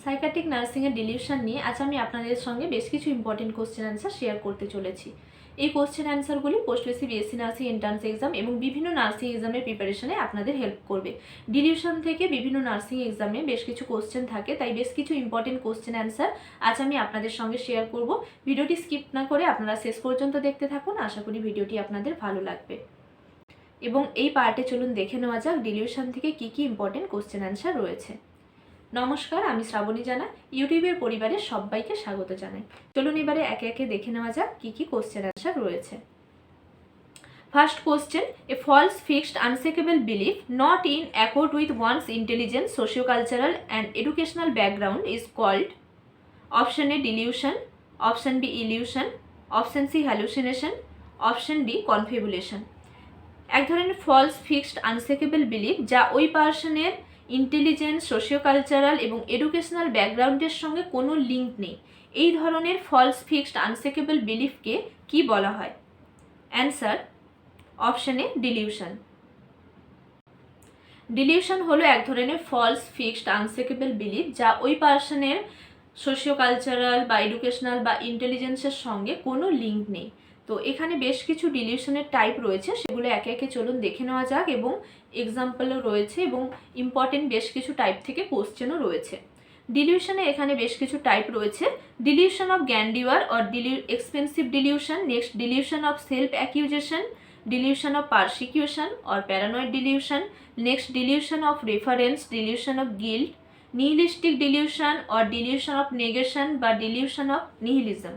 Psychiatric নার্সিংয়ের dilution নিয়ে আজ আমি আপনাদের সঙ্গে বেশ কিছু ইম্পর্টেন্ট কোশ্চেন অ্যান্সার শেয়ার করতে চলেছি। এই কোশ্চেন অ্যান্সারগুলি post BSc nursing entrance exam এবং বিভিন্ন নার্সিং এক্সামের প্রিপারেশনে আপনাদের হেল্প করবে। ডিলিউশন থেকে বিভিন্ন নার্সিং এক্সামে বেশ কিছু কোশ্চেন থাকে, তাই বেশ কিছু ইম্পর্টেন্ট কোশ্চেন অ্যান্সার আজ আমি আপনাদের সঙ্গে শেয়ার করব। ভিডিওটি স্কিপ না করে আপনারা শেষ পর্যন্ত দেখতে থাকুন, আশা করি ভিডিওটি আপনাদের ভালো লাগবে। এবং এই পার্টে চলুন দেখে নেওয়া যাক ডিলিউশন থেকে কী কী ইম্পর্টেন্ট কোশ্চেন অ্যান্সার রয়েছে। নমস্কার, আমি শ্রাবণী জানা ইউটিউবের পরিবারের সবাইকে স্বাগত জানাই। চলুন এবারে একে একে দেখে নেওয়া যাক কী কী কোশ্চেন অ্যান্সার রয়েছে। First question, a false fixed unshakeable belief not in accord with one's intelligence socio cultural and educational background is called. Option A delusion, option B illusion, option C hallucination, option D confabulation. এক ধরনের false fixed unshakeable belief যা ওই পার্সনের intelligence, socio cultural এবং educational ব্যাকগ্রাউন্ডের সঙ্গে কোনো link নেই, এই ধরনের ফলস ফিক্সড আনশেকেবল বিলিফকে কি বলা হয়? Answer option A dilution. Dilution হলো এক ধরনের ফলস ফিক্সড আনশেকেবল বিলিফ যা ওই পার্সনের সোশিও কালচারাল বা এডুকেশনাল বা ইন্টেলিজেন্সের সঙ্গে কোনো লিঙ্ক নেই। তো এখানে বেশ কিছু ডিলিউশনের টাইপ রয়েছে, সেগুলো একে একে চলুন দেখে নেওয়া যাক এবং এক্সাম্পলও রয়েছে এবং ইম্পর্টেন্ট বেশ কিছু টাইপ থেকে কোশ্চেনও রয়েছে। ডিলিউশনে এখানে বেশ কিছু টাইপ রয়েছে। Delusion of grandeur or expansive delusion, next delusion of self accusation, delusion of persecution or paranoid delusion, next delusion of reference, delusion of guilt, nihilistic delusion or delusion of negation বা delusion of nihilism.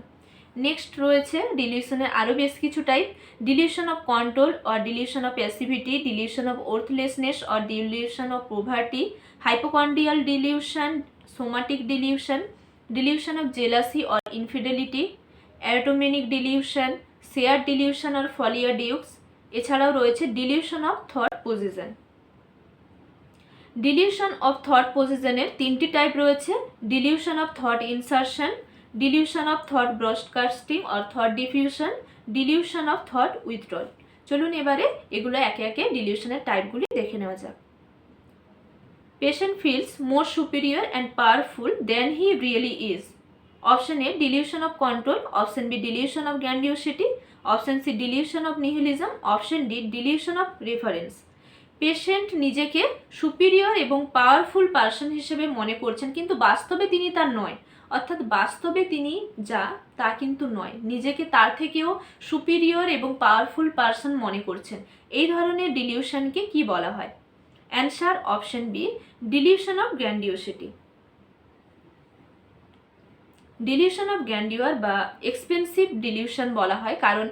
Next রয়েছে ডিলিউশনের আরও বেশ কিছু type. Delusion of control or delusion of passivity, delusion of worthlessness or delusion of poverty, hypochondriacal delusion, somatic delusion, delusion of jealousy or infidelity, erotomanic dilution, share delusion or folie a deux. এছাড়াও রয়েছে delusion of thought possession. Delusion of thought পজিশনের তিনটি type রয়েছে। Delusion of thought insertion, delusion of thought broadcasting or thought diffusion, delusion of thought withdrawal. চলুন এবারে এগুলো একে একে ডিলিউশনের টাইপগুলি দেখে নেওয়া যাক। Patient feels more superior and powerful than he really is. Option A delusion of control, option B delusion of grandiosity, option C delusion of nihilism, option D delusion of reference. Patient নিজেকে superior এবং powerful person হিসেবে মনে করছেন, কিন্তু বাস্তবে তিনি তার নয়, অর্থাৎ বাস্তবে তিনি যা তা কিন্তু নয়, নিজেকে তার থেকেও সুপিরিয়র এবং পাওয়ারফুল পার্সন মনে করছেন। এই ধরনের ডিলিউশনকে কি বলা হয়? Answer option B delusion of grandiosity. Delusion of grandeur বা এক্সপেন্সিভ ডিলিউশন বলা হয়, কারণ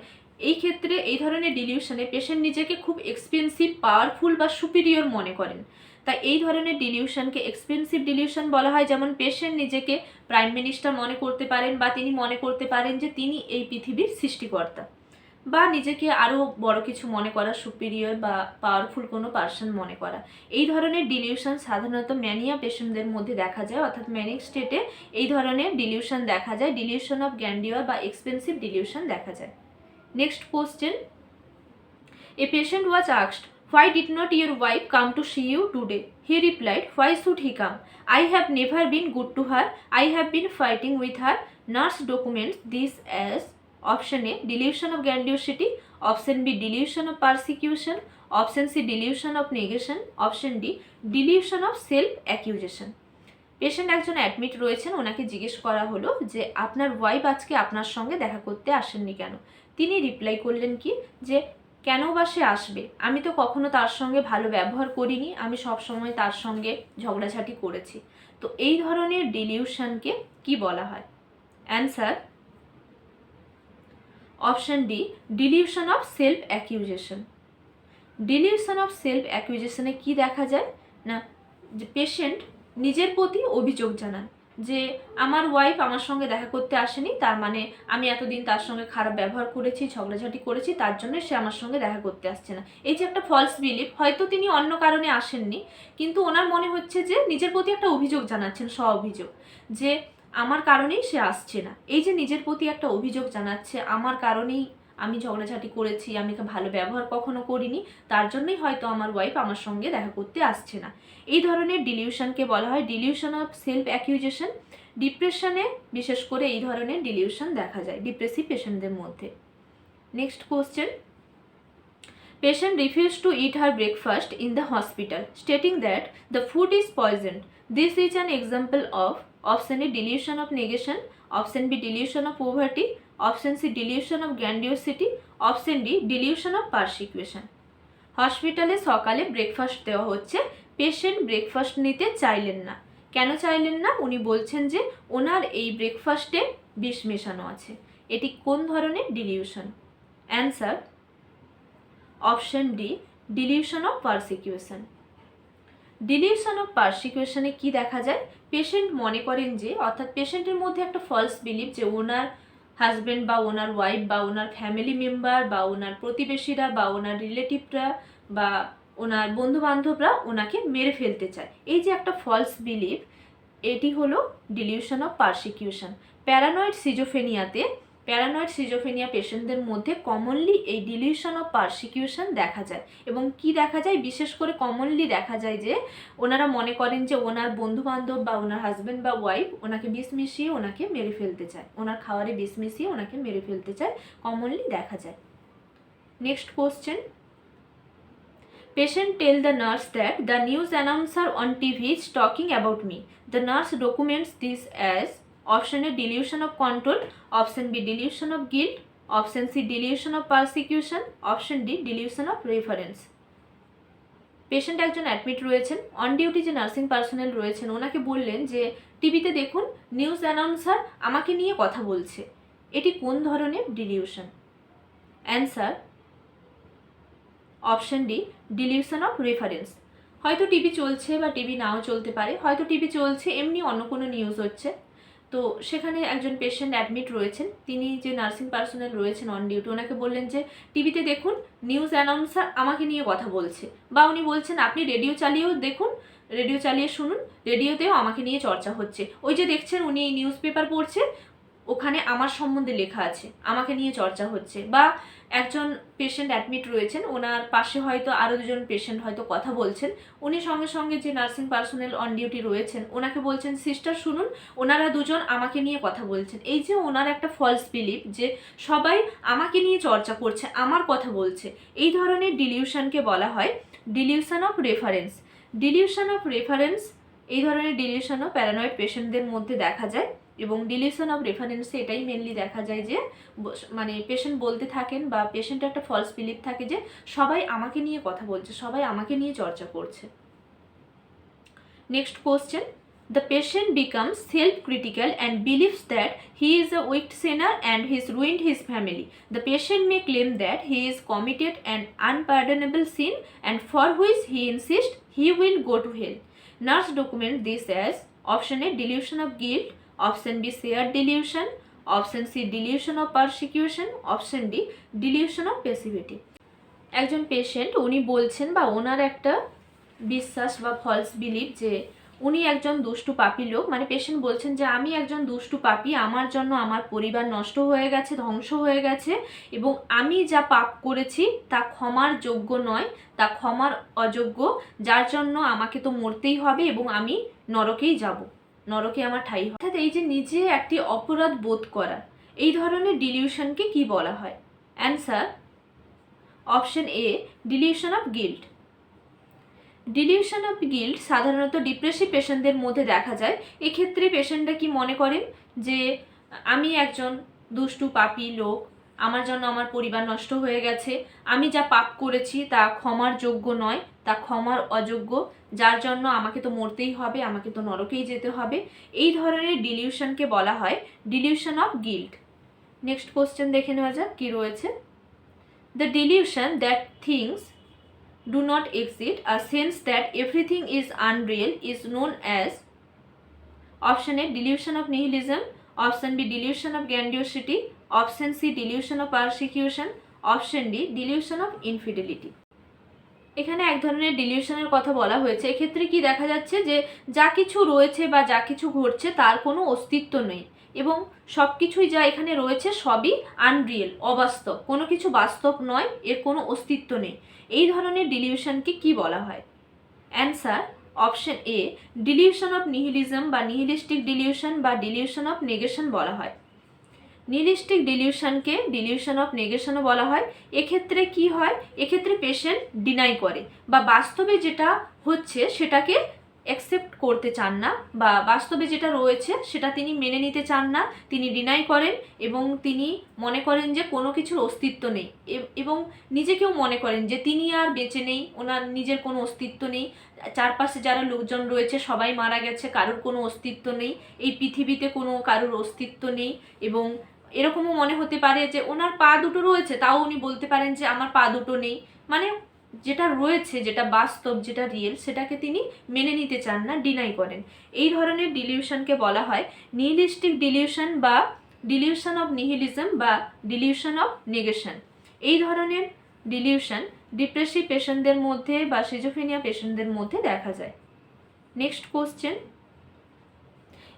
এই ক্ষেত্রে এই ধরনের ডিলিউশনে পেশেন্ট নিজেকে খুব এক্সপেন্সিভ, পাওয়ারফুল বা সুপিরিয়র মনে করেন, তাই এই ধরনের ডিলিউশনকে এক্সপেন্সিভ ডিলিউশন বলা হয়। যেমন পেশেন্ট নিজেকে প্রাইম মিনিস্টার মনে করতে পারেন, বা তিনি মনে করতে পারেন যে তিনি এই পৃথিবীর সৃষ্টিকর্তা, বা নিজেকে আরও বড় কিছু মনে করা, সুপিরিয়র বা পাওয়ারফুল কোনো পার্সন মনে করা। এই ধরনের ডিলিউশন সাধারণত ম্যানিয়া পেশেন্টদের মধ্যে দেখা যায়, অর্থাৎ ম্যানিক স্টেটে এই ধরনের ডিলিউশন দেখা যায়, ডিলিউশন অফ গ্র্যান্ডিওর বা এক্সপেন্সিভ ডিলিউশন দেখা যায়। Next question, a patient was asked, why did not your wife come to see you today? He replied, why should he come? I have never been good to her. I have been fighting with her. Nurse documents this as option A delusion of grandiosity, option B delusion of persecution, option C delusion of negation, option D delusion of self accusation. Patient একজন admit রয়েছেন, ওনাকে জিজ্ঞেস করা হলো যে আপনার wife আজকে আপনার সঙ্গে দেখা করতে আসেননি কেন? তিনি রিপ্লাই করলেন কি, যে কেন বা সে আসবে, আমি তো কখনো তার সঙ্গে ভালো ব্যবহার করিনি, আমি সব সময় তার সঙ্গে ঝগড়াঝাটি করেছি। তো এই ধরনের ডিলিউশনকে কি বলা হয়? Answer option D delusion of self accusation. Delusion of self অ্যাকিউজেশনে কি দেখা যায় না, যে পেশেন্ট নিজের প্রতি অভিযোগ জানান যে আমার ওয়াইফ আমার সঙ্গে দেখা করতে আসেনি, তার মানে আমি এতদিন তার সঙ্গে খারাপ ব্যবহার করেছি, ঝগড়াঝাটি করেছি, তার জন্য সে আমার সঙ্গে দেখা করতে আসছে না। এই যে একটা ফলস বিলিফ, হয়তো তিনি অন্য কারণে আসেননি, কিন্তু ওনার মনে হচ্ছে যে নিজের প্রতি একটা অভিযোগ জানাচ্ছেন, স্ব অভিযোগ, যে আমার কারণেই সে আসছে না। এই যে নিজের প্রতি একটা অভিযোগ জানাচ্ছে, আমার কারণেই আমি ঝগড়াঝাটি করেছি, আমি ভালো ব্যবহার কখনো করিনি, তার জন্যই হয়তো আমার ওয়াইফ আমার সঙ্গে দেখা করতে আসছে না। এই ধরনের ডিলিউশনকে বলা হয় ডিলিউশন অফ সেলফ অ্যাকিউজেশন। ডিপ্রেশনে বিশেষ করে এই ধরনের ডিলিউশন দেখা যায় ডিপ্রেসিভ পেশেন্টদের মধ্যে। Next question, patient refused to eat her breakfast in the hospital, stating that the food is poisoned. This is an example of option A delusion of negation, option B delusion of poverty, option C delusion of grandiosity, option D delusion of persecution. হসপিটালে সকালে breakfast দেওয়া হচ্ছে, patient breakfast নিতে চাইলেন না। কেন চাইলেন না? উনি বলছেন যে ওনার এই ব্রেকফাস্টে বিষ মেশানো আছে। এটি কোন ধরনের delusion? Answer option D delusion of persecution. Delusion of পারসিকিউশনে কি দেখা যায়? পেশেন্ট মনে করেন যে, অর্থাৎ পেশেন্টের মধ্যে একটা ফলস বিলিভ যে ওনার হাজব্যান্ড বা ওনার ওয়াইফ বা ওনার ফ্যামিলি মেম্বার বা ওনার প্রতিবেশীরা বা ওনার রিলেটিভরা বা ওনার বন্ধুবান্ধবরা ওনাকে মেরে ফেলতে চায়। এই যে একটা ফলস বিলিভ, এটি হলো delusion of persecution. Paranoid schizophrenia পেশেন্টদের মধ্যে কমনলি এই ডিলিউশন অফ পারসিকিউশন দেখা যায়। এবং কি দেখা যায়? বিশেষ করে কমনলি দেখা যায় যে ওনারা মনে করেন যে ওনার বন্ধুবান্ধব বা ওনার হাজব্যান্ড বা ওয়াইফ ওনাকে বিষ মিশিয়ে ওনাকে মেরে ফেলতে চায়, ওনার খাবারে বিষ মিশিয়ে ওনাকে মেরে ফেলতে চায়, কমনলি দেখা যায়। Next question, patient tell the nurse that the news announcer on TV is talking about me. The nurse documents this as option A delusion of control, option B delusion of guilt, option C delusion of persecution, option D delusion of reference. Patient একজন admit রয়েছেন, on duty যে nursing personnel রয়েছেন ওনাকে বললেন যে টিভিতে দেখুন news announcer আমাকে নিয়ে কথা বলছে। এটি কোন ধরনের delusion? Answer option D delusion of reference. হয়তো টিভি চলছে বা টিভি নাও চলতে পারে, হয়তো টিভি চলছে এমনি অন্য কোনো নিউজ হচ্ছে, তো সেখানে একজন পেশেন্ট অ্যাডমিট রয়েছেন, তিনি যে নার্সিং পার্সোনেল রয়েছেন অন ডিউটি ওনাকে বললেন যে টিভিতে দেখুন নিউজ অ্যানাউন্সার আমাকে নিয়ে কথা বলছে, বা উনি বলছেন আপনি রেডিও চালিয়েও দেখুন, রেডিও চালিয়ে শুনুন, রেডিওতেও আমাকে নিয়ে চর্চা হচ্ছে, ওই যে দেখছেন উনি নিউজ পেপার পড়ছে ওখানে আমার সম্বন্ধে লেখা আছে, আমাকে নিয়ে চর্চা হচ্ছে। বা একজন পেশেন্ট অ্যাডমিট রয়েছেন, ওনার পাশে হয়তো আরও দুজন পেশেন্ট হয়তো কথা বলছেন, উনি সঙ্গে সঙ্গে যে নার্সিং পার্সোনেল অন ডিউটি রয়েছেন ওনাকে বলছেন সিস্টার শুনুন ওনারা দুজন আমাকে নিয়ে কথা বলছেন। এই যে ওনার একটা ফলস বিলিভ যে সবাই আমাকে নিয়ে চর্চা করছে, আমার কথা বলছে, এই ধরনের ডিলিউশনকে বলা হয় delusion of reference. Delusion of reference এই ধরনের ডিলিউশনও প্যারানয়েড পেশেন্টদের মধ্যে দেখা যায়। এবং ডিলিউশন অফ রেফারেন্সে এটাই মেনলি দেখা যায় যে মানে পেশেন্ট বলতে থাকেন বা পেশেন্টের একটা ফলস বিলিভ থাকে যে সবাই আমাকে নিয়ে কথা বলছে, সবাই আমাকে নিয়ে চর্চা করছে। Next question, the patient becomes self critical and believes that he is a wicked sinner and his ruined his family. The patient may claim that he is committed an unpardonable sin and for which he insist he will go to hell. Nurse document this as option A delusion of guilt, option B shared delusion, option C delusion of persecution, option D delusion of passivity. একজন patient উনি বলছেন বা ওনার একটা বিশ্বাস বা false believe যে উনি একজন দুষ্টু পাপী লোক, মানে পেশেন্ট বলছেন যে আমি একজন দুষ্টু পাপী, আমার জন্য আমার পরিবার নষ্ট হয়ে গেছে, ধ্বংস হয়ে গেছে, এবং আমি যা পাপ করেছি তা ক্ষমার যোগ্য নয়, তা ক্ষমার অযোগ্য, যার জন্য আমাকে তো মরতেই হবে এবং আমি নরকেই যাব, নরকে আমার ঠাঁই। অর্থাৎ এই যে নিজে একটি অপরাধ বোধ করা, এই ধরনের ডিলিউশনকে কি বলা হয়? Answer option A delusion of guilt. Dilution of guilt সাধারণত ডিপ্রেসিভ পেশেন্টদের মধ্যে দেখা যায়। এক্ষেত্রে পেশেন্টরা কি মনে করেন যে আমি একজন দুষ্টু পাপী লোক, আমার জন্য আমার পরিবার নষ্ট হয়ে গেছে, আমি যা পাপ করেছি তা ক্ষমার যোগ্য নয়, তা ক্ষমার অযোগ্য, যার জন্য আমাকে তো মরতেই হবে, আমাকে তো নরকেই যেতে হবে। এই ধরনের ডিলিউশনকে বলা হয় delusion of guilt. Next question দেখে নেওয়া যাক কী রয়েছে। The dilution that things do not exist, a sense that everything is unreal, is known as option A delusion of nihilism, option B delusion of grandiosity, option C delusion of persecution, option D delusion of infidelity. এখানে এক ধরনের ডিলিউশনের কথা বলা হয়েছে। এক্ষেত্রে কি দেখা যাচ্ছে যে যা কিছু রয়েছে বা যা কিছু ঘটছে তার কোনো অস্তিত্ব নেই, এবং সব কিছুই যা এখানে রয়েছে সবই আনরিয়েল, অবাস্তব, কোনো কিছু বাস্তব নয়, এর কোনো অস্তিত্ব নেই। এই ধরনের ডিলিউশনকে কি বলা হয়? Answer option A, delusion of nihilism বা নিহিলিস্টিক ডিলিউশন বা ডিলিউশন অফ নেগেশন বলা হয়। নিহিলিস্টিক ডিলিউশনকে ডিলিউশন অফ নেগেশনও বলা হয়। এক্ষেত্রে কি হয়? এক্ষেত্রে পেশেন্ট ডিনাই করে বা বাস্তবে যেটা হচ্ছে সেটাকে অ্যাকসেপ্ট করতে চান না, বা বাস্তবে যেটা রয়েছে সেটা তিনি মেনে নিতে চান না, তিনি ডিনাই করেন এবং তিনি মনে করেন যে কোনো কিছুর অস্তিত্ব নেই এবং নিজেকেও মনে করেন যে তিনি আর বেঁচে নেই, ওনার নিজের কোনো অস্তিত্ব নেই, চারপাশে যারা লোকজন রয়েছে সবাই মারা গেছে, কারোর কোনো অস্তিত্ব নেই, এই পৃথিবীতে কোনো কারোর অস্তিত্ব নেই। এবং এরকমও মনে হতে পারে যে ওনার পা দুটো রয়েছে, তাও উনি বলতে পারেন যে আমার পা দুটো নেই, মানে যেটা রয়েছে, যেটা বাস্তব, যেটা রিয়েল, সেটাকে তিনি মেনে নিতে চান না, ডিনাই করেন। এই ধরনের ডিলিউশনকে বলা হয় নিহিলিস্টিক ডিলিউশন বা ডিলিউশন অফ নিহিলিজম বা ডিলিউশন অফ নেগেশন। এই ধরনের ডিলিউশন ডিপ্রেসিভ পেশেন্টদের মধ্যে বা সিজোফ্রেনিয়া পেশেন্টদের মধ্যে দেখা যায়। Next question,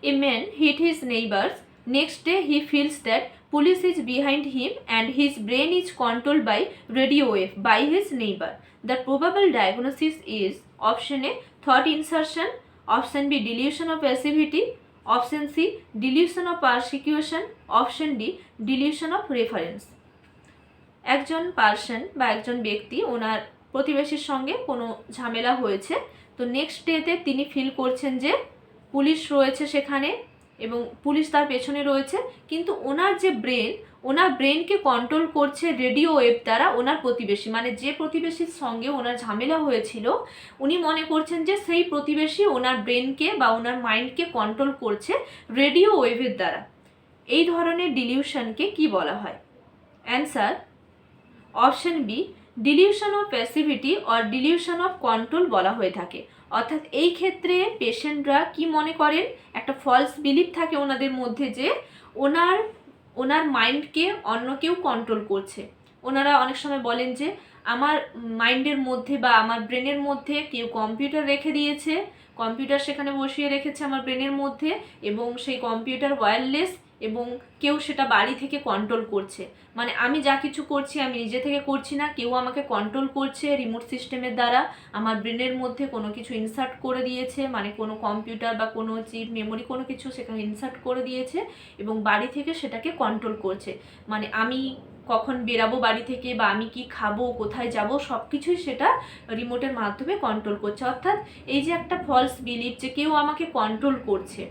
a man hit his neighbours, next day he feels that police is behind him and his brain is controlled by radio wave by his neighbor. The probable diagnosis is option A, thought insertion, option B, delusion of passivity, option C, delusion of persecution, option D, delusion of reference. একজন person বা একজন ব্যক্তি ওনার প্রতিবেশীর সঙ্গে কোনো ঝামেলা হয়েছে, তো নেক্সট ডেতে তিনি ফিল করছেন যে পুলিশ রয়েছে সেখানে এবং পুলিশ তার পেছনে রয়েছে, কিন্তু ওনার যে ওনার ব্রেনকে কন্ট্রোল করছে রেডিও ওয়েভ দ্বারা ওনার প্রতিবেশী, মানে যে প্রতিবেশীর সঙ্গে ওনার ঝামেলা হয়েছিল উনি মনে করছেন যে সেই প্রতিবেশী ওনার ব্রেনকে বা ওনার মাইন্ডকে কন্ট্রোল করছে রেডিও ওয়েভের দ্বারা। এই ধরনের ডিলিউশনকে কি বলা হয়? Answer option B, delusion of passivity or delusion of control বলা হয়ে থাকে। অর্থাৎ এই ক্ষেত্রে পেশেন্টরা কি মনে করেন, একটা ফলস বিলিভ থাকে ওনাদের মধ্যে যে ওনার মাইন্ডকে অন্য কেউ কন্ট্রোল করছে। ওনারা অনেক সময় বলেন যে আমার মাইন্ডের মধ্যে বা আমার ব্রেনের মধ্যে কেউ কম্পিউটার রেখে দিয়েছে, কম্পিউটার সেখানে বসিয়ে রেখেছে আমার ব্রেনের মধ্যে এবং সেই কম্পিউটার ওয়্যারলেস এবং কেউ সেটা বাড়ি থেকে কন্ট্রোল করছে, মানে আমি যা কিছু করছি আমি নিজে থেকে করছি না, কেউ আমাকে কন্ট্রোল করছে রিমোট সিস্টেমের দ্বারা, আমার ব্রেনের মধ্যে কোনো কিছু ইনসার্ট করে দিয়েছে, মানে কোনো কম্পিউটার বা কোনো চিপ মেমোরি কোনো কিছু সেখানে ইনসার্ট করে দিয়েছে এবং বাড়ি থেকে সেটাকে কন্ট্রোল করছে, মানে আমি কখন বেরাবো বাড়ি থেকে বা আমি কি খাবো, কোথায় যাব, সব কিছুই সেটা রিমোটের মাধ্যমে কন্ট্রোল করছে। অর্থাৎ এই যে একটা ফলস বিলিভ যে কেউ আমাকে কন্ট্রোল করছে,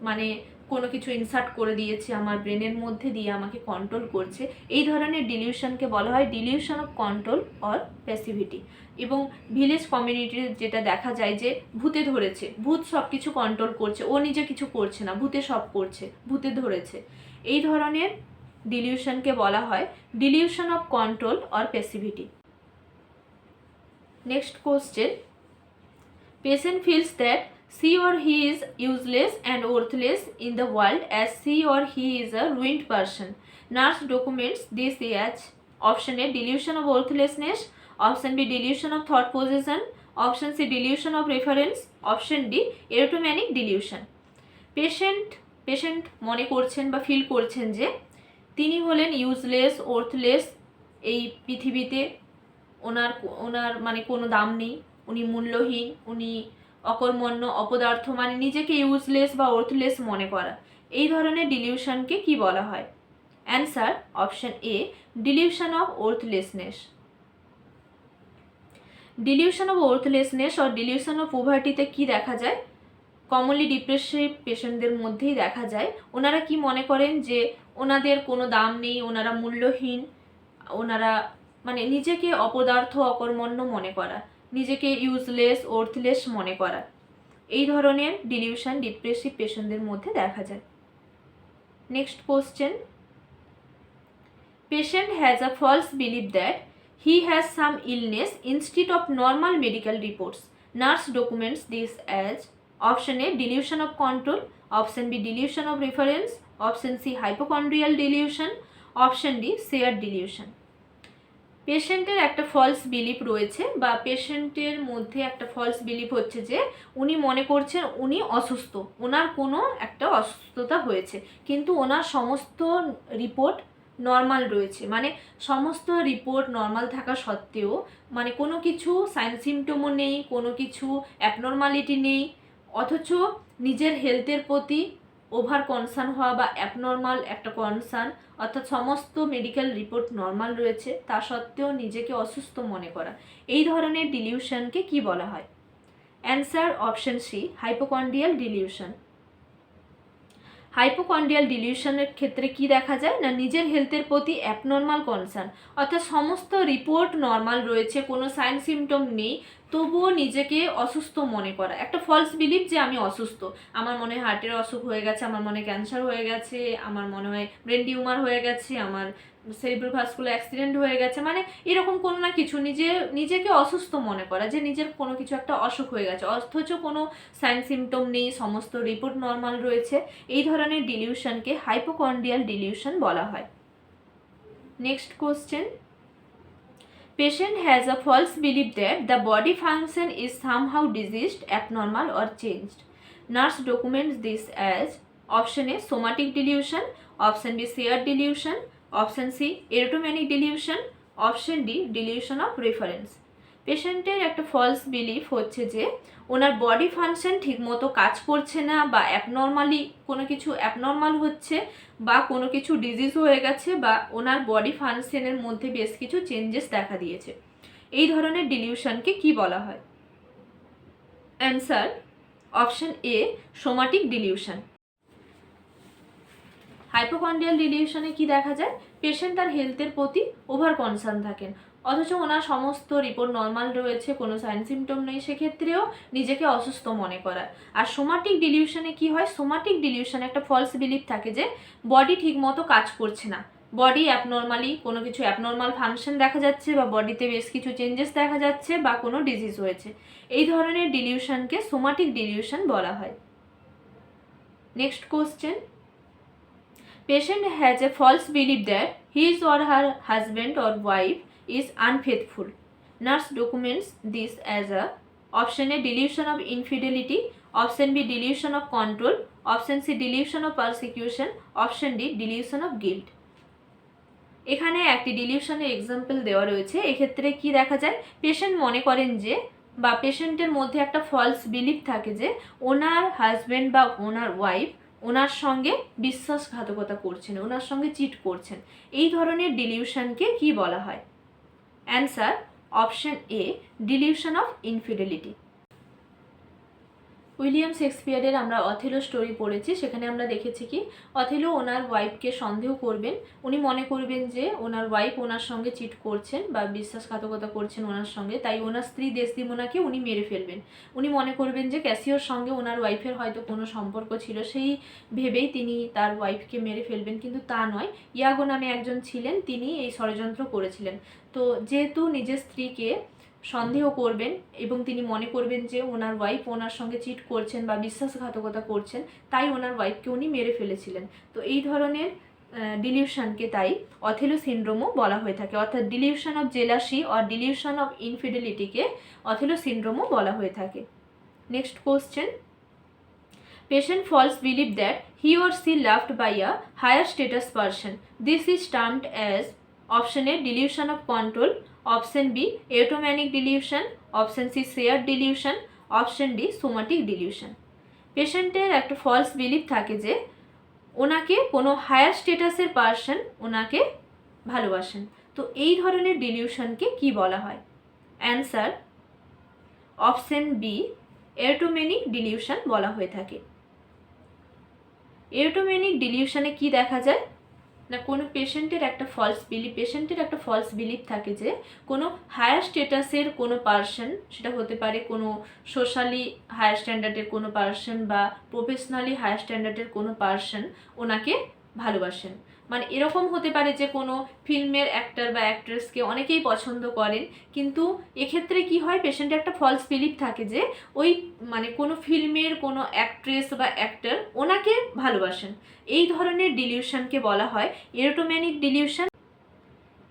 মানে কোনো কিছু ইনসার্ট করে দিয়েছে আমার ব্রেনের মধ্যে দিয়ে আমাকে কন্ট্রোল করছে, এই ধরনের ডিলিউশনকে বলা হয় ডিলিউশন অফ কন্ট্রোল অর প্যাসিভিটি। এবং ভিলেজ কমিউনিটির যেটা দেখা যায় যে ভূতে ধরেছে, ভূত সব কিছু কন্ট্রোল করছে, ও নিজে কিছু করছে না, ভূতে সব করছে, ভূতে ধরেছে, এই ধরনের ডিলিউশনকে বলা হয় delusion of control or passivity. Next question, patient feels that she or he is useless and worthless in the world as she or he is a ruined person. Nurse documents this as option A, delusion of worthlessness, option B, delusion of thought possession, option C, delusion of reference, option D, erotomanic delusion. Patient মনে করছেন বা feel করছেন যে তিনি হলেন useless, worthless, এই পৃথিবীতে ওনার মানে কোনো দাম নেই, উনি মূল্যহীন, উনি অকর্মণ্য, অপদার্থ, মানে নিজেকে ইউজলেস বা ওর্থলেস মনে করা। এই ধরনের ডিলিউশনকে কি বলা হয়? Answer option A, delusion of worthlessness. Delusion of worthlessness আর ডিলিউশন অফ পভার্টিতে কি দেখা যায়? কমনলি ডিপ্রেসিভ পেশেন্টদের মধ্যেই দেখা যায়। ওনারা কি মনে করেন যে ওনাদের কোনো দাম নেই, ওনারা মূল্যহীন, ওনারা মানে নিজেকে অপদার্থ, অকর্মণ্য মনে করা, নিজেকে ইউজলেস, ওর্থলেস মনে করা, এই ধরনের ডিলিউশন ডিপ্রেসিভ পেশেন্টদের মধ্যে দেখা যায়। Next question, patient has a false belief that he has some illness instead of normal medical reports. Nurse documents this as option A, delusion of control, option B, delusion of reference, option C, hypochondrial delusion, option D, shared delusion. পেশেন্টের একটা false belief রয়েছে বা পেশেন্টের মধ্যে একটা false belief হচ্ছে যে উনি মনে করছেন উনি অসুস্থ, ওনার কোনো একটা অসুস্থতা হয়েছে, কিন্তু ওনার সমস্ত রিপোর্ট নর্মাল রয়েছে। মানে সমস্ত রিপোর্ট নর্মাল থাকা সত্ত্বেও মানে কোনো কিছু সাইন সিমটমও নেই, কোনো কিছু অ্যাবনর্মালিটি নেই, অথচ নিজের হেলথের প্রতি ওভার কনসার্ন হওয়া বা অ্যাবনর্মাল একটা কনসার্ন, অর্থাৎ সমস্ত মেডিকেল রিপোর্ট নর্মাল রয়েছে তা সত্ত্বেও নিজেকে অসুস্থ মনে করা, এই ধরনের ডিলিউশনকে কি বলা হয়? Answer option C, hypochondriacal delusion. Hypochondriacal ডিলিউশনের ক্ষেত্রে কি দেখা যায় না, নিজের হেলথের প্রতি অ্যাবনর্মাল কনসার্ন, অর্থাৎ সমস্ত রিপোর্ট নর্মাল রয়েছে, কোনো সাইন সিমটম নেই, তবুও নিজেকে অসুস্থ মনে করা, একটা ফলস বিলিফ যে আমি অসুস্থ, আমার মনে হয় হার্টের অসুখ হয়ে গেছে, আমার মনে ক্যান্সার হয়ে গেছে, আমার মনে হয় ব্রেন টিউমার হয়ে গেছে, আমার সেরিব্রাল ভাস্কুলার অ্যাক্সিডেন্ট হয়ে গেছে, মানে এরকম কোনো না কিছু নিজেকে অসুস্থ মনে করা, যে নিজের কোনো কিছু একটা অসুখ হয়ে গেছে, অথচ কোনো সাইন সিমটম নেই, সমস্ত রিপোর্ট নর্মাল রয়েছে, এই ধরনের ডিলিউশনকে হাইপোকন্ড্রিয়াল ডিলিউশন বলা হয়। Next question, patient has a false belief that the body function is somehow diseased, abnormal or changed. Nurse documents this as option A, somatic delusion, option B, shared delusion, option C, erotomanic delusion, option D, delusion of reference. পেশেন্টের একটা false belief হচ্ছে যে ওনার body function ঠিকমতো কাজ করছে না, বা abnormally কোনো কিছু অ্যাবনর্মাল হচ্ছে, বা কোনো কিছু ডিজিজ হয়ে গেছে, বা ওনার বডি ফাংশনের মধ্যে বেশ কিছু চেঞ্জেস দেখা দিয়েছে, এই ধরনের ডিলিউশনকে কি বলা হয়? Answer option A, somatic delusion. Hypochondriacal ডিলিউশনে কি দেখা যায়, পেশেন্ট তার হেলথের প্রতি ওভার কনসার্ন থাকেন, অথচ ওনার সমস্ত রিপোর্ট নর্মাল রয়েছে, কোনো সাইন সিমটম নেই, সেক্ষেত্রেও নিজেকে অসুস্থ মনে করা। আর সোমাটিক ডিলিউশনে কি হয়, সোমাটিক ডিলিউশনে একটা ফলস বিলিফ থাকে যে বডি ঠিকমতো কাজ করছে না, বডি অ্যাবনর্মালি কোনো কিছু অ্যাবনর্মাল ফাংশন দেখা যাচ্ছে, বা বডিতে বেশ কিছু চেঞ্জেস দেখা যাচ্ছে, বা কোনো ডিজিজ হয়েছে, এই ধরনের ডিলিউশনকে সোমাটিক ডিলিউশন বলা হয়। Next question, patient has a false belief that his or her husband or wife is unfaithful. Nurse documents this as a option A, delusion of infidelity, option B, delusion of control, option C, delusion of persecution, option D, delusion of guilt. এখানে একটি ডিলিউশনের example দেওয়া রয়েছে। এক্ষেত্রে কি দেখা যায়, patient মনে করেন যে, বা পেশেন্টের মধ্যে একটা ফলস বিলিফ থাকে যে ওনার হাজব্যান্ড বা ওনার ওয়াইফ ওনার সঙ্গে বিশ্বাসঘাতকতা করছেন, ওনার সঙ্গে চিট করছেন, এই ধরনের ডিলিউশনকে কি বলা হয়? Answer option A, delusion of infidelity. William শেক্সপিয়ারের আমরা অথেলো স্টোরি পড়েছি, সেখানে আমরা দেখেছি কি অথেলো ওনার ওয়াইফকে সন্দেহ করবেন, উনি মনে করবেন যে ওনার ওয়াইফ ওনার সঙ্গে চিট করছেন বা বিশ্বাসঘাতকতা করছেন ওনার সঙ্গে, তাই ওনার স্ত্রী ডেসডিমোনাকে উনি মেরে ফেলবেন। উনি মনে করবেন যে ক্যাসিওর সঙ্গে ওনার ওয়াইফের হয়তো কোনো সম্পর্ক ছিল, সেই ভেবেই তিনি তার ওয়াইফকে মেরে ফেলবেন, কিন্তু তা নয়, ইয়াগো নামে একজন ছিলেন, তিনি এই ষড়যন্ত্র করেছিলেন। তো যেহেতু নিজের স্ত্রীকে সন্দেহ করবেন এবং তিনি মনে করবেন যে ওনার ওয়াইফ ওনার সঙ্গে চিট করছেন বা বিশ্বাসঘাতকতা করছেন, তাই ওনার ওয়াইফকে উনি মেরে ফেলেছিলেন। তো এই ধরনের ডিলিউশনকে তাই অথেলো সিনড্রোমও বলা হয়ে থাকে, অর্থাৎ delusion of jealousy or delusion of ইনফিডেলিটিকে অথেলো সিনড্রোমও বলা হয়ে থাকে। Next question, patient false belief that he or she loved by a higher status person. This is termed as option A, delusion of control, option B, erotomanic delusion, option C, shared delusion, option D, somatic delusion. পেশেন্টের একটা false belief থাকে যে ওনাকে কোনো higher স্টেটাসের person ওনাকে ভালোবাসেন, তো এই ধরনের ডিলিউশনকে কি বলা হয়? অ্যান্সার অপশন বি, এরোটোমেনিক ডিলিউশন বলা হয়ে থাকে। এরোটোমেনিক ডিলিউশনে কি দেখা যায় না, কোনো পেশেন্টের একটা ফলস বিলিফ থাকে যে কোনো হায়ার স্টেটাসের কোনো পার্সন, সেটা হতে পারে কোনো সোশ্যালি হায়ার স্ট্যান্ডার্ডের কোনো পার্সন বা প্রফেশনালি হায়ার স্ট্যান্ডার্ডের কোনো পার্সন ওনাকে ভালোবাসেন। মানে এরকম হতে পারে যে কোনো ফিল্মের অ্যাক্টর বা অ্যাক্ট্রেসকে অনেকেই পছন্দ করেন, কিন্তু এক্ষেত্রে কি হয়, পেশেন্টের একটা ফলস বিলিফ থাকে যে ওই মানে কোনো ফিল্মের কোনো অ্যাক্ট্রেস বা অ্যাক্টর ওনাকে ভালোবাসেন। এই ধরনের ডিলিউশনকে বলা হয় এরোটোম্যানিক ডিলিউশন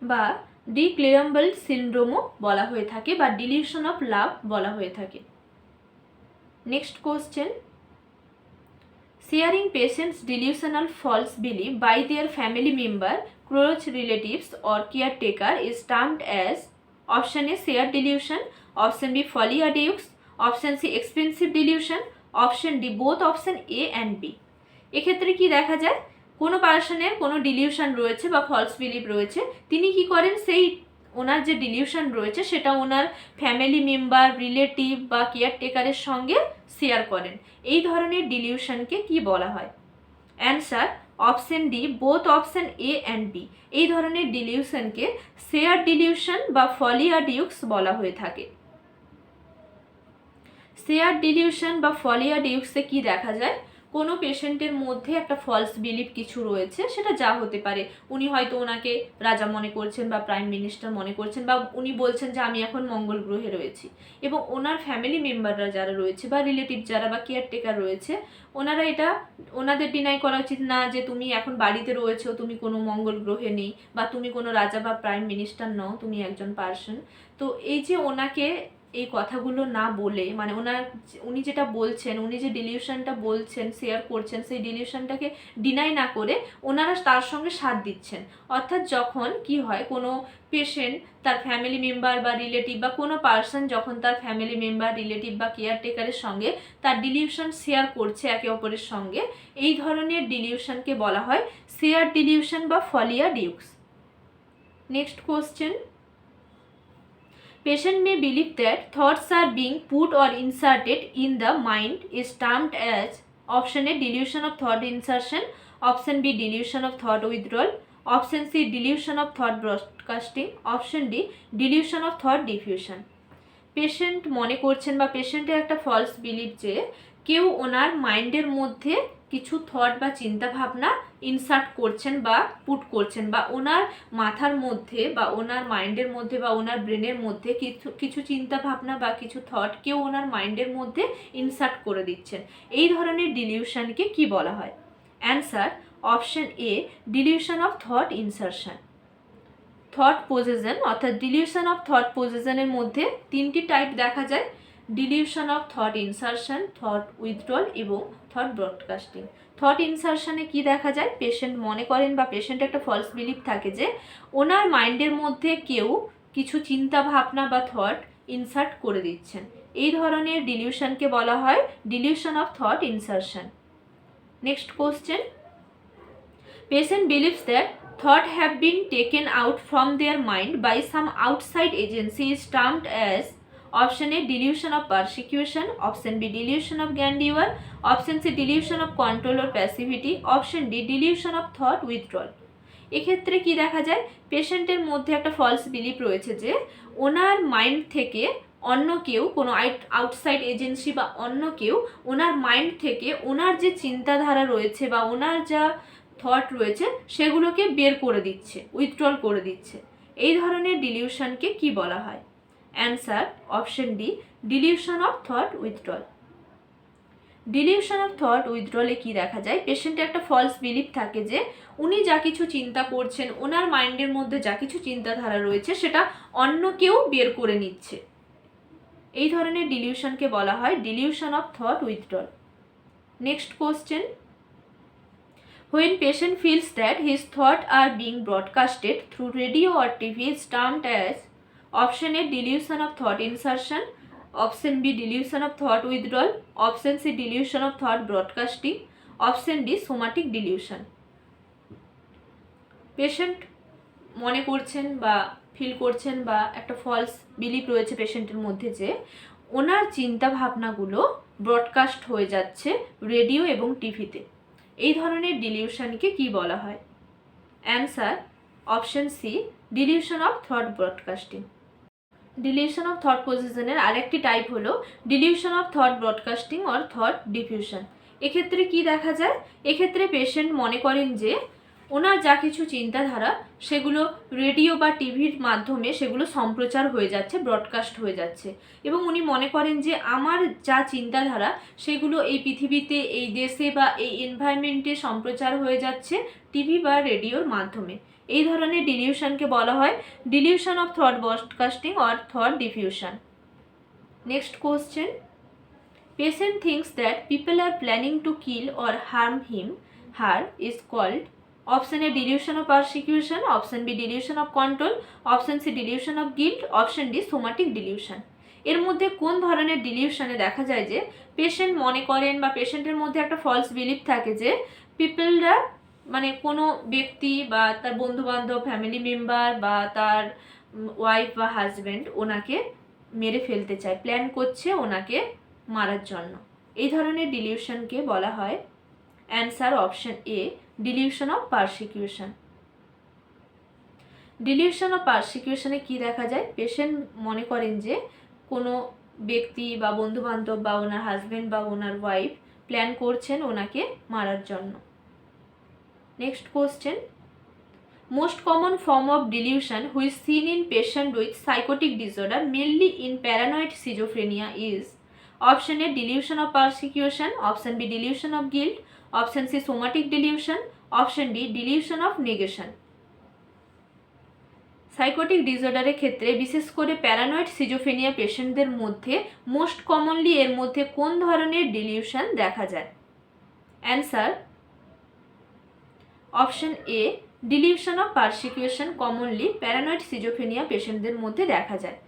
বা ডিক্লেরাম্বল সিনড্রোমও বলা হয়ে থাকে বা ডিলিউশন অফ লাভ বলা হয়ে থাকে। Next question, sharing patient's delusional false belief by their family member, close relatives or caretaker is termed as option A shared delusion, option B folie a deux, option C expansive delusion, option D both option A and B. এক্ষেত্রে কি দেখা যায়, কোনো পার্সনের কোনো dilution রয়েছে বা false believe রয়েছে, তিনি কি করেন সেই ওনার যে ডিলিউশন রয়েছে সেটা ওনার ফ্যামিলি মেম্বার, রিলেটিভ বা কেয়ারটেকারের সঙ্গে শেয়ার করেন। এই ধরনের ডিলিউশনকে কি বলা হয়? Answer option D both option A and B. এই ধরনের ডিলিউশনকে শেয়ার ডিলিউশন বা ফলিয়া ডিউক্স বলা হয়ে থাকে। শেয়ার ডিলিউশন বা ফলিয়া ডিউক্সে কি দেখা যায়, কোনো পেশেন্টের মধ্যে একটা ফলস বিলিভ কিছু রয়েছে, সেটা যা হতে পারে, উনি হয়তো ওনাকে রাজা মনে করছেন বা প্রাইম মিনিস্টার মনে করছেন, বা উনি বলছেন যে আমি এখন মঙ্গল গ্রহে রয়েছি, এবং ওনার ফ্যামিলি মেম্বাররা যারা রয়েছে বা রিলেটিভ যারা বা কেয়ারটেকার রয়েছে, ওনারা এটা ওনাদের ডিনাই করা উচিত না যে তুমি এখন বাড়িতে রয়েছো, তুমি কোনো মঙ্গল গ্রহে নেই, বা তুমি কোনো রাজা বা প্রাইম মিনিস্টার নও, তুমি একজন পার্সন। তো এই যে ওনাকে এই কথাগুলো না বলে, মানে উনি যেটা বলছেন, উনি যে ডিলিউশনটা বলছেন, শেয়ার করছেন, সেই ডিলিউশনটাকে ডিনাই না করে ওনারা তার সঙ্গে সাথ দিচ্ছেন। অর্থাৎ যখন কি হয়, কোনো পেশেন্ট তার ফ্যামিলি মেম্বার বা রিলেটিভ বা কোনো পার্সন যখন তার ফ্যামিলি মেম্বার, রিলেটিভ বা কেয়ারটেকারের সঙ্গে তার ডিলিউশন শেয়ার করছে একে অপরের সঙ্গে, এই ধরনের ডিলিউশনকে বলা হয় শেয়ার ডিলিউশন বা folie a deux. Next question, patient may believe that thoughts are being put or inserted in the mind is termed as option A delusion of thought insertion, option B delusion of thought withdrawal, option C delusion of thought broadcasting, option D delusion of thought diffusion. Patient মনে করছেন বা পেশেন্টের একটা false believe যে কেউ ওনার মাইন্ডের মধ্যে কিছু থট বা চিন্তা ভাবনা ইনসার্ট করছেন বা পুট করছেন, বা ওনার মাথার মধ্যে বা ওনার মাইন্ডের মধ্যে বা ওনার ব্রেনের মধ্যে কিছু চিন্তা ভাবনা বা কিছু থট কেউ ওনার মাইন্ডের মধ্যে ইনসার্ট করে দিচ্ছেন। এই ধরনের ডিলিউশনকে কি বলা হয়? Answer option A delusion of thought insertion. Thought possession অর্থাৎ ডিলিউশন অফ থট পজেশনের মধ্যে তিনটি টাইপ দেখা যায়, dilution of thought insertion, thought withdrawal এবং থট ব্রডকাস্টিং। থট ইনসারশনে কি দেখা যায়, পেশেন্ট মনে করেন বা পেশেন্ট একটা ফলস বিলিভ থাকে যে ওনার মাইন্ডের মধ্যে কেউ কিছু চিন্তা ভাবনা বা থট ইনসার্ট করে দিচ্ছেন। এই ধরনের ডিলিউশনকে বলা হয় delusion of thought insertion. Next question, patient believes that thought have been taken out from their mind by some outside agency is termed as option A delusion of persecution, option B delusion of grandeur, option C delusion of control or passivity, option D delusion of thought withdrawal. এক্ষেত্রে কি দেখা যায়, পেশেন্টের মধ্যে একটা false believe রয়েছে যে ওনার mind থেকে অন্য কেউ, কোনো আউটসাইড এজেন্সি বা অন্য কেউ ওনার মাইন্ড থেকে ওনার যে চিন্তাধারা রয়েছে বা ওনার যা থট রয়েছে সেগুলোকে বের করে দিচ্ছে, উইথড্রল করে দিচ্ছে। এই ধরনের ডিলিউশনকে কি বলা হয়? Answer option D delusion of thought withdrawal. Delusion of thought উইথড্রলে কি দেখা যায়, পেশেন্টের একটা ফলস বিলিভ থাকে যে উনি যা কিছু চিন্তা করছেন, ওনার মাইন্ডের মধ্যে যা কিছু চিন্তাধারা রয়েছে সেটা অন্য কেউ বের করে নিচ্ছে। এই ধরনের ডিলিউশনকে বলা হয় delusion of thought withdrawal. Next question, when patient feels that his thoughts are being broadcasted through radio or TV is termed as option A delusion of thought insertion, option B delusion of thought withdrawal, option C delusion of thought broadcasting, option D somatic delusion. Patient মনে করছেন বা feel করছেন বা একটা false believe রয়েছে পেশেন্টের মধ্যে যে ওনার চিন্তা ভাবনাগুলো ব্রডকাস্ট হয়ে যাচ্ছে রেডিও এবং টিভিতে। এই ধরনের ডিলিউশনকে কি বলা হয়? Answer option C delusion of thought broadcasting. Delusion of thought পজিশনের আরেকটি টাইপ হলো delusion of thought broadcasting or thought diffusion. এক্ষেত্রে কি দেখা যায়, এক্ষেত্রে পেশেন্ট মনে করেন যে ওনার যা কিছু চিন্তাধারা সেগুলো রেডিও বা টিভির মাধ্যমে সেগুলো সম্প্রচার হয়ে যাচ্ছে, ব্রডকাস্ট হয়ে যাচ্ছে, এবং উনি মনে করেন যে আমার যা চিন্তাধারা সেগুলো এই পৃথিবীতে, এই দেশে বা এই এনভায়রনমেন্টে সম্প্রচার হয়ে যাচ্ছে টিভি বা রেডিওর মাধ্যমে। এই ধরনের ডিলিউশনকে বলা হয় delusion of thought broadcasting or thought diffusion. Next question, patient thinks that people are planning to kill or harm him, her is called option A delusion of persecution, option B delusion of control, option C delusion of guilt, option D somatic delusion। এর মধ্যে কোন ধরনের ডিলিউশনে দেখা যায় যে patient মনে করেন বা পেশেন্টের মধ্যে একটা ফলস বিলিফ থাকে যে পিপলরা মানে কোনো ব্যক্তি বা তার বন্ধুবান্ধব, ফ্যামিলি মেম্বার বা তার ওয়াইফ বা হাজব্যান্ড ওনাকে মেরে ফেলতে চায়, প্ল্যান করছে ওনাকে মারার জন্য। এই ধরনের ডিলিউশনকে বলা হয় answer option A delusion of persecution. Delusion of পারসিকিউশনে কি দেখা যায়, পেশেন্ট মনে করেন যে কোনো ব্যক্তি বা বন্ধুবান্ধব বা ওনার হাজব্যান্ড বা ওনার ওয়াইফ প্ল্যান করছেন ওনাকে মারার জন্য। Next question, most common form of dilution which seen in patient with psychotic disorder mainly in paranoid schizophrenia is option A delusion of persecution, option B delusion of guilt, option C somatic delusion, option D delusion of negation। Psychotic ডিসঅর্ডারের ক্ষেত্রে বিশেষ করে paranoid schizophrenia পেশেন্টদের মধ্যে most commonly এর মধ্যে কোন ধরনের ডিলিউশন দেখা যায়? Answer option A delusion of persecution commonly paranoid schizophrenia পেশেন্টদের মধ্যে দেখা যায়।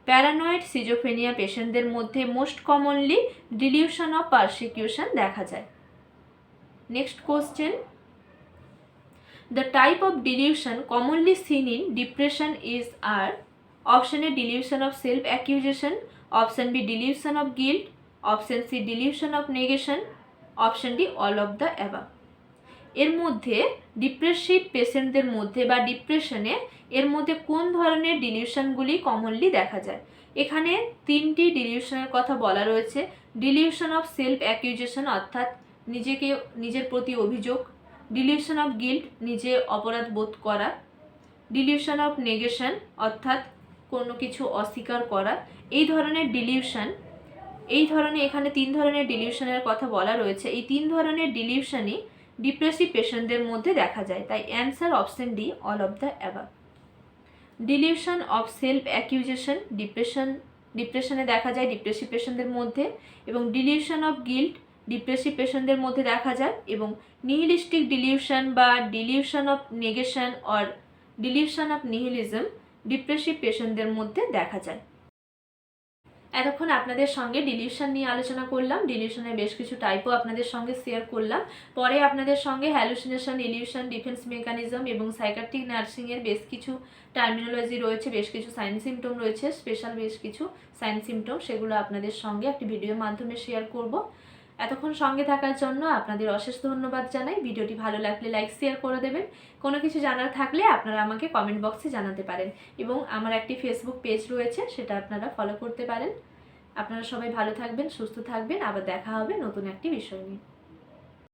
প্যারানয়েড সিজোফ্রেনিয়া পেশেন্টদের মধ্যে most commonly delusion of persecution দেখা যায়। Next question, the type of delusion commonly seen in depression is are option A delusion of self accusation, option B delusion of guilt, option C delusion of negation, option D all of the above. এর মধ্যে depressive পেশেন্টদের মধ্যে বা ডিপ্রেশনে এর মধ্যে কোন ধরনের ডিলিউশনগুলি কমনলি দেখা যায়? এখানে তিনটি ডিলিউশনের কথা বলা রয়েছে। ডিলিউশন অফ সেলফ অ্যাকিউজেশন অর্থাৎ নিজের প্রতি অভিযোগ, ডিলিউশন অফ গিল্ট নিজে অপরাধ বোধ করা, ডিলিউশন অফ নেগেশন অর্থাৎ কোনো কিছু অস্বীকার করা। এই ধরনের ডিলিউশন, এখানে তিন ধরনের ডিলিউশনের কথা বলা রয়েছে। এই তিন ধরনের ডিলিউশনই ডিপ্রেসিভ পেশেন্টদের মধ্যে দেখা যায়, তাই answer option D all of the above. Delusion of self accusation ডিপ্রেশনে দেখা যায় ডিপ্রেসিভ পেশেন্টদের মধ্যে, এবং ডিলিউশন অফ গিল্ট ডিপ্রেসিভ পেশেন্টদের মধ্যে দেখা যায়, এবং নিহিলিস্টিক ডিলিউশন বা delusion of negation or delusion of nihilism depressive পেশেন্টদের মধ্যে দেখা যায়। এতক্ষণ আপনাদের সঙ্গে ডিলিউশন নিয়ে আলোচনা করলাম, ডিলিউশনের বেশ কিছু টাইপও আপনাদের সঙ্গে শেয়ার করলাম। পরে আপনাদের সঙ্গে হ্যালুসিনেশন, ইলিউশন, ডিফেন্স মেকানিজম এবং সাইকিয়াট্রিক নার্সিংয়ের বেশ কিছু টার্মিনোলজি রয়েছে, বেশ কিছু সাইন সিমটম রয়েছে, স্পেশাল বেশ কিছু সাইন সিমটম, সেগুলো আপনাদের সঙ্গে একটি ভিডিওর মাধ্যমে শেয়ার করব। এতক্ষণ সঙ্গে থাকার জন্য আপনাদের অশেষ ধন্যবাদ জানাই। ভিডিওটি ভালো লাগলে লাইক শেয়ার করে দেবেন। কোনো কিছু জানার থাকলে আপনারা আমাকে কমেন্ট বক্সে জানাতে পারেন, এবং আমার একটি ফেসবুক পেজ রয়েছে, সেটা আপনারা ফলো করতে পারেন। আপনারা সবাই ভালো থাকবেন, সুস্থ থাকবেন, আবার দেখা হবে নতুন একটি বিষয় নিয়ে।